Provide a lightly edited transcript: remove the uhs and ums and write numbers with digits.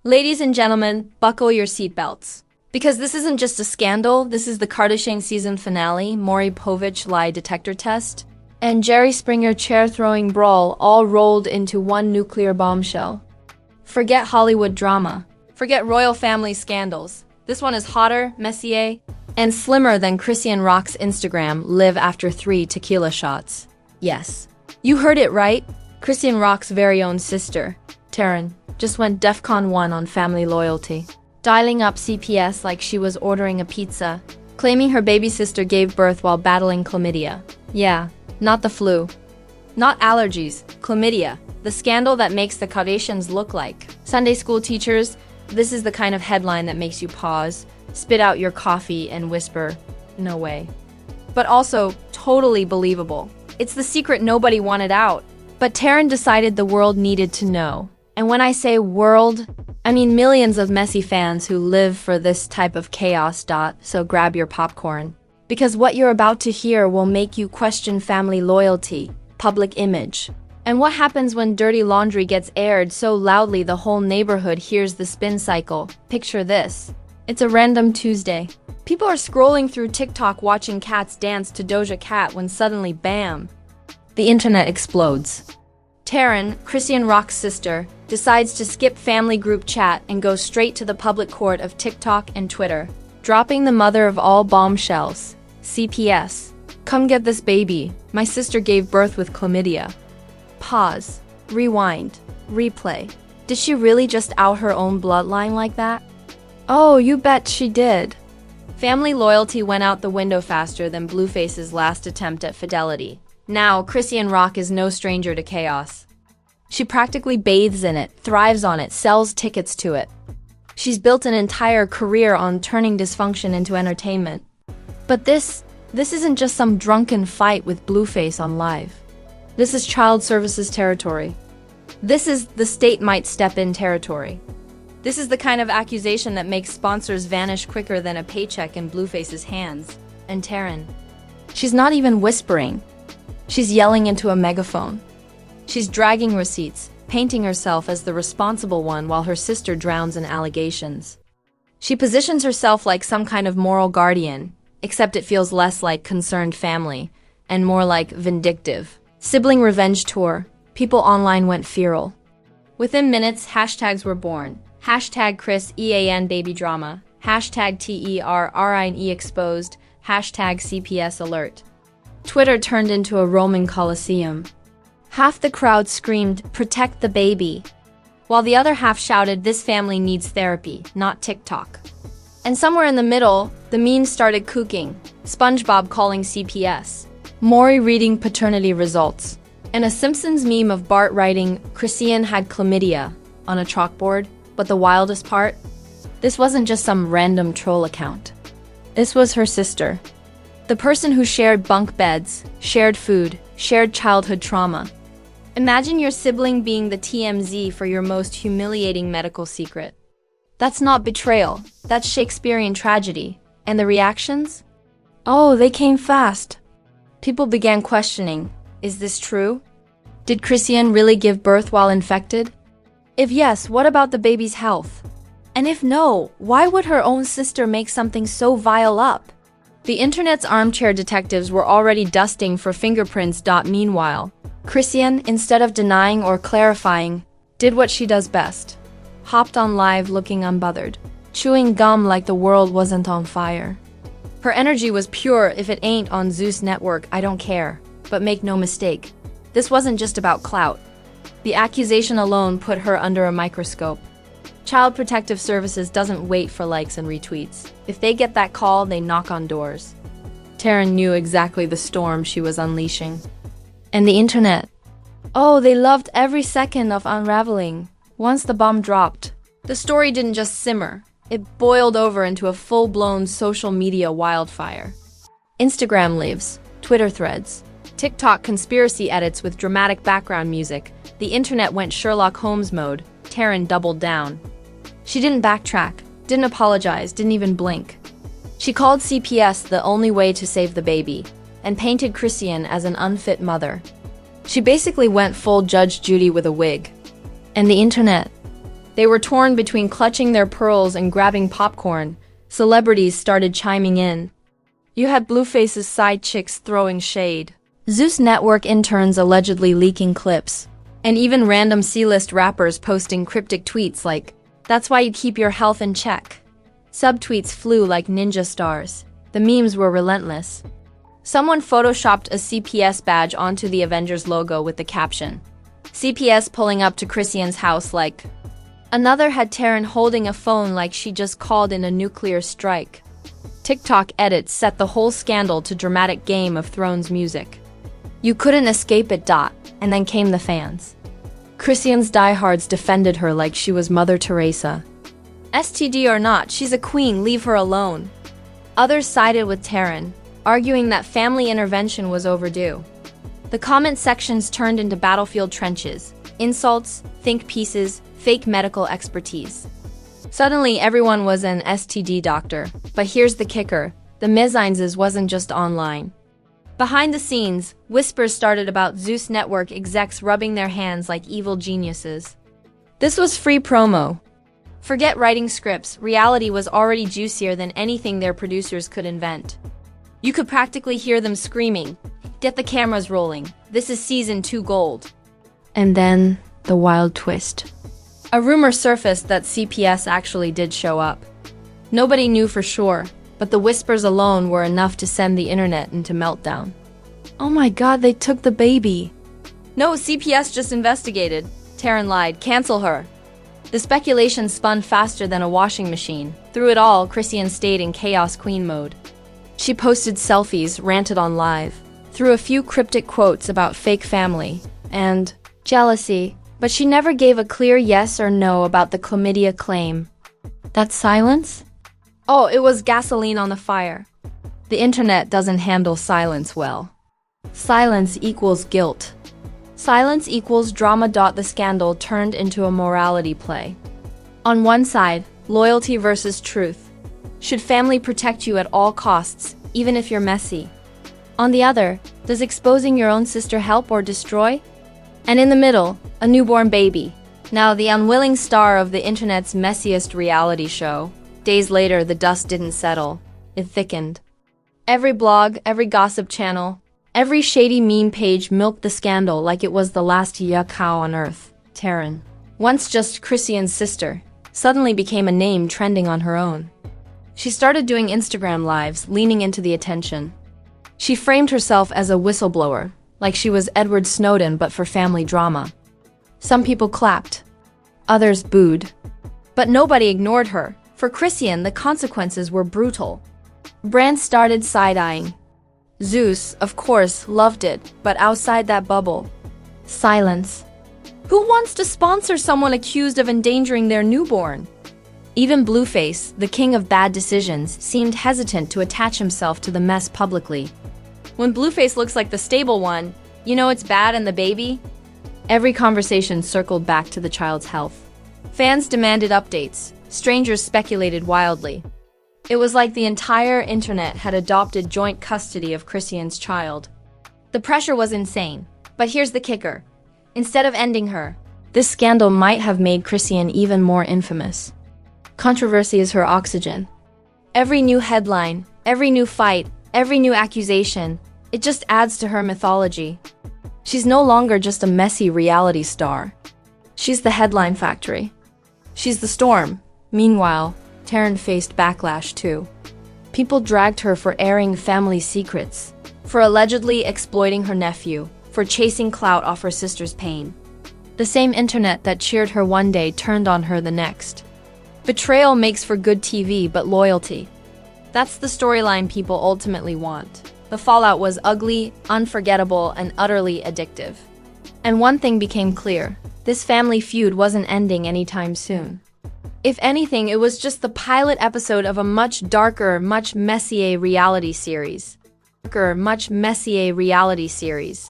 Ladies and gentlemen, buckle your seatbelts. Because this isn't just a scandal, this is the Kardashian season finale, Maury Povich lie detector test, and Jerry Springer chair-throwing brawl all rolled into one nuclear bombshell. Forget Hollywood drama. Forget royal family scandals. This one is hotter, messier, and slimmer than Chrisean Rock's Instagram live after 3 tequila shots. Yes, you heard it right. Chrisean Rock's very own sister, Terrine, just went DEFCON 1 on family loyalty, dialing up CPS like she was ordering a pizza, claiming her baby sister gave birth while battling chlamydia. Yeah, not the flu. Not allergies, chlamydia, the scandal that makes the Kardashians look like Sunday school teachers. This is the kind of headline that makes you pause, spit out your coffee, and whisper, no way. But also, totally believable. It's the secret nobody wanted out. But Terrine decided the world needed to know. And when I say world, I mean millions of messy fans who live for this type of chaos. So grab your popcorn. Because what you're about to hear will make you question family loyalty, public image. And what happens when dirty laundry gets aired so loudly the whole neighborhood hears the spin cycle? Picture this. It's a random Tuesday. People are scrolling through TikTok watching cats dance to Doja Cat when suddenly, bam, the internet explodes. Terrine, Chrisean Rock's sister, decides to skip family group chat and go straight to the public court of TikTok and Twitter, dropping the mother of all bombshells, CPS. Come get this baby. My sister gave birth with chlamydia. Pause. Rewind. Replay. Did she really just out her own bloodline like that? Oh, you bet she did. Family loyalty went out the window faster than Blueface's last attempt at fidelity. Now, Chrisean Rock is no stranger to chaos. She practically bathes in it, thrives on it, sells tickets to it. She's built an entire career on turning dysfunction into entertainment. But this isn't just some drunken fight with Blueface on live. This is child services territory. This is the state might step in territory. This is the kind of accusation that makes sponsors vanish quicker than a paycheck in Blueface's hands. And Terrine, she's not even whispering. She's yelling into a megaphone. She's dragging receipts, painting herself as the responsible one while her sister drowns in allegations. She positions herself like some kind of moral guardian, except it feels less like concerned family and more like vindictive. Sibling revenge tour. People online went feral. Within minutes, hashtags were born. Hashtag Chris EAN baby drama. Hashtag TERRINE exposed. Hashtag CPS alert. Twitter turned into a Roman Colosseum. Half the crowd screamed, "Protect the baby," while the other half shouted, "This family needs therapy, not TikTok." And somewhere in the middle, the memes started cooking. SpongeBob calling CPS, Maury reading paternity results, and a Simpsons meme of Bart writing, "Chrisean had chlamydia," on a chalkboard. But the wildest part? This wasn't just some random troll account. This was her sister. The person who shared bunk beds, shared food, shared childhood trauma. Imagine your sibling being the TMZ for your most humiliating medical secret. That's not betrayal, that's Shakespearean tragedy. And the reactions? Oh, they came fast. People began questioning, is this true? Did Chrisean really give birth while infected? If yes, what about the baby's health? And if no, why would her own sister make something so vile up? The internet's armchair detectives were already dusting for fingerprints. Meanwhile, Chrisean, instead of denying or clarifying, did what she does best. Hopped on live looking unbothered, chewing gum like the world wasn't on fire. Her energy was pure. If it ain't on Zeus Network, I don't care. But make no mistake, this wasn't just about clout. The accusation alone put her under a microscope. Child Protective Services doesn't wait for likes and retweets. If they get that call, they knock on doors. Terrine knew exactly the storm she was unleashing. And the internet. Oh, they loved every second of unraveling. Once the bomb dropped, the story didn't just simmer. It boiled over into a full-blown social media wildfire. Instagram lives, Twitter threads, TikTok conspiracy edits with dramatic background music. The internet went Sherlock Holmes mode. Terrine doubled down. She didn't backtrack, didn't apologize, didn't even blink. She called CPS the only way to save the baby, and painted Chrisean as an unfit mother. She basically went full Judge Judy with a wig. And the internet? They were torn between clutching their pearls and grabbing popcorn. Celebrities started chiming in. You had Blueface's side chicks throwing shade, Zeus Network interns allegedly leaking clips, and even random C-list rappers posting cryptic tweets like, "That's why you keep your health in check." Subtweets flew like ninja stars. The memes were relentless. Someone photoshopped a CPS badge onto the Avengers logo with the caption, "CPS pulling up to Chrisean's house like..." Another had Terrine holding a phone like she just called in a nuclear strike. TikTok edits set the whole scandal to dramatic Game of Thrones music. You couldn't escape it. And then came the fans. Chrisean's diehards defended her like she was Mother Teresa. STD or not, she's a queen, leave her alone. Others sided with Terrine, arguing that family intervention was overdue. The comment sections turned into battlefield trenches, insults, think pieces, fake medical expertise. Suddenly, everyone was an STD doctor. But here's the kicker, the mezzanines wasn't just online. Behind the scenes, whispers started about Zeus Network execs rubbing their hands like evil geniuses. This was free promo. Forget writing scripts, reality was already juicier than anything their producers could invent. You could practically hear them screaming, "Get the cameras rolling, this is season 2 gold." And then, the wild twist. A rumor surfaced that CPS actually did show up. Nobody knew for sure, but the whispers alone were enough to send the internet into meltdown. "Oh my god, they took the baby." "No, CPS just investigated." Terrine lied, "Cancel her." The speculation spun faster than a washing machine. Through it all, Chrisean stayed in chaos queen mode. She posted selfies, ranted on live, threw a few cryptic quotes about fake family and jealousy, but she never gave a clear yes or no about the chlamydia claim. That silence? Oh, it was gasoline on the fire. The internet doesn't handle silence well. Silence equals guilt. Silence equals drama. The scandal turned into a morality play. On one side, loyalty versus truth. Should family protect you at all costs, even if you're messy? On the other, does exposing your own sister help or destroy? And in the middle, a newborn baby. Now the unwilling star of the internet's messiest reality show. Days later, the dust didn't settle. It thickened. Every blog, every gossip channel, every shady meme page milked the scandal like it was the last yuck cow on earth. Terrine, once just Chrisean's sister, suddenly became a name trending on her own. She started doing Instagram lives, leaning into the attention. She framed herself as a whistleblower, like she was Edward Snowden but for family drama. Some people clapped. Others booed. But nobody ignored her. For Chrisean, the consequences were brutal. Brands started side-eyeing. Zeus, of course, loved it, but outside that bubble, silence. Who wants to sponsor someone accused of endangering their newborn? Even Blueface, the king of bad decisions, seemed hesitant to attach himself to the mess publicly. When Blueface looks like the stable one, you know it's bad and the baby? Every conversation circled back to the child's health. Fans demanded updates. Strangers speculated wildly. It was like the entire internet had adopted joint custody of Chrisean's child. The pressure was insane. But here's the kicker. Instead of ending her, this scandal might have made Chrisean even more infamous. Controversy is her oxygen. Every new headline, every new fight, every new accusation, it just adds to her mythology. She's no longer just a messy reality star. She's the headline factory. She's the storm. Meanwhile, Terrine faced backlash too. People dragged her for airing family secrets, for allegedly exploiting her nephew, for chasing clout off her sister's pain. The same internet that cheered her one day turned on her the next. Betrayal makes for good TV, but loyalty. That's the storyline people ultimately want. The fallout was ugly, unforgettable, and utterly addictive. And one thing became clear. This family feud wasn't ending anytime soon. If anything, it was just the pilot episode of a much darker, much messier reality series.